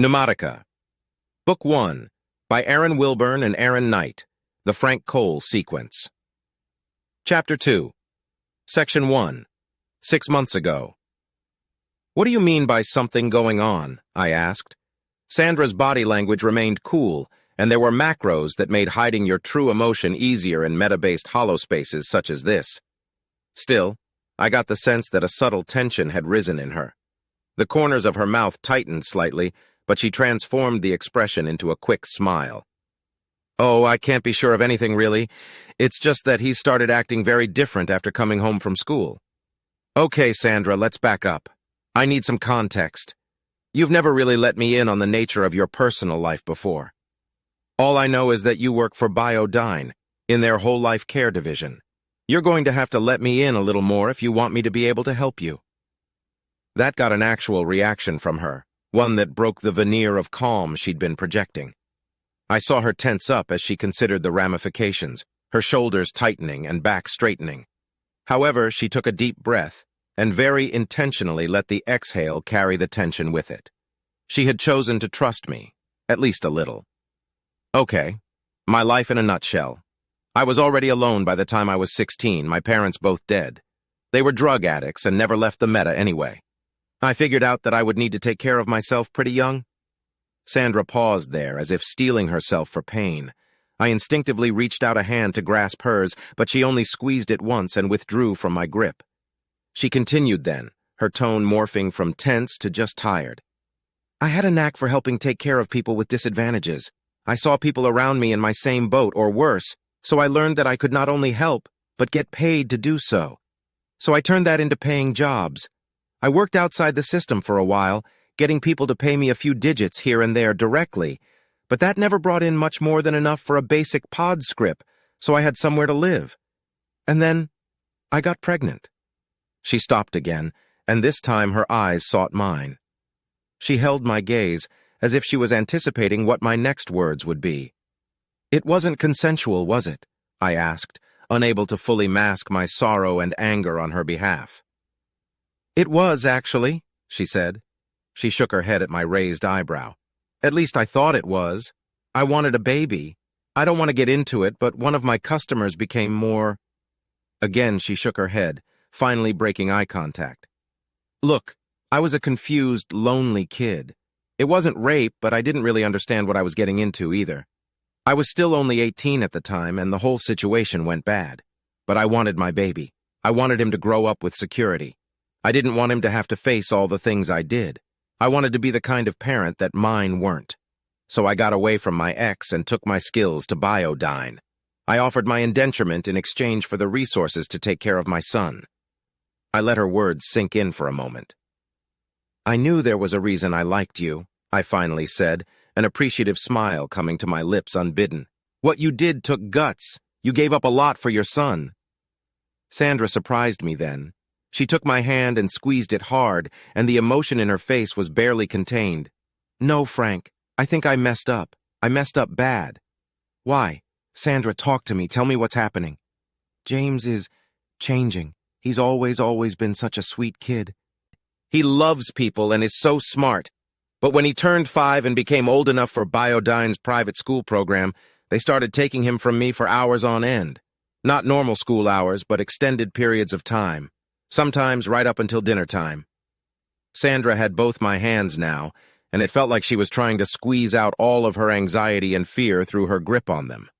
Pneumatica. Book 1, by Aaron Wilburn and Aaron Knight, The Frank Cole Sequence. Chapter 2, Section 1, 6 months ago. What do you mean by something going on? I asked. Sandra's body language remained cool, and there were macros that made hiding your true emotion easier in meta-based holospaces such as this. Still, I got the sense that a subtle tension had risen in her. The corners of her mouth tightened slightly, but she transformed the expression into a quick smile. Oh, I can't be sure of anything, really. It's just that he started acting very different after coming home from school. Okay, Sandra, let's back up. I need some context. You've never really let me in on the nature of your personal life before. All I know is that you work for Biodyne, in their whole life care division. You're going to have to let me in a little more if you want me to be able to help you. That got an actual reaction from her, one that broke the veneer of calm she'd been projecting. I saw her tense up as she considered the ramifications, her shoulders tightening and back straightening. However, she took a deep breath and very intentionally let the exhale carry the tension with it. She had chosen to trust me, at least a little. Okay, my life in a nutshell. I was already alone by the time I was 16, my parents both dead. They were drug addicts and never left the meta anyway. I figured out that I would need to take care of myself pretty young. Sandra paused there, as if steeling herself for pain. I instinctively reached out a hand to grasp hers, but she only squeezed it once and withdrew from my grip. She continued then, her tone morphing from tense to just tired. I had a knack for helping take care of people with disadvantages. I saw people around me in my same boat, or worse, so I learned that I could not only help, but get paid to do so. So I turned that into paying jobs. I worked outside the system for a while, getting people to pay me a few digits here and there directly, but that never brought in much more than enough for a basic pod script, so I had somewhere to live. And then, I got pregnant. She stopped again, and this time her eyes sought mine. She held my gaze, as if she was anticipating what my next words would be. It wasn't consensual, was it? I asked, unable to fully mask my sorrow and anger on her behalf. It was, actually, she said. She shook her head at my raised eyebrow. At least I thought it was. I wanted a baby. I don't want to get into it, but one of my customers became more... Again, she shook her head, finally breaking eye contact. Look, I was a confused, lonely kid. It wasn't rape, but I didn't really understand what I was getting into either. I was still only 18 at the time, and the whole situation went bad. But I wanted my baby. I wanted him to grow up with security. I didn't want him to have to face all the things I did. I wanted to be the kind of parent that mine weren't. So I got away from my ex and took my skills to Biodyne. I offered my indenturement in exchange for the resources to take care of my son. I let her words sink in for a moment. I knew there was a reason I liked you, I finally said, an appreciative smile coming to my lips unbidden. What you did took guts. You gave up a lot for your son. Sandra surprised me then. She took my hand and squeezed it hard, and the emotion in her face was barely contained. No, Frank, I think I messed up. I messed up bad. Why? Sandra, talk to me. Tell me what's happening. James is changing. He's always been such a sweet kid. He loves people and is so smart. But when he turned 5 and became old enough for Biodyne's private school program, they started taking him from me for hours on end. Not normal school hours, but extended periods of time. Sometimes right up until dinner time. Sandra had both my hands now, and it felt like she was trying to squeeze out all of her anxiety and fear through her grip on them.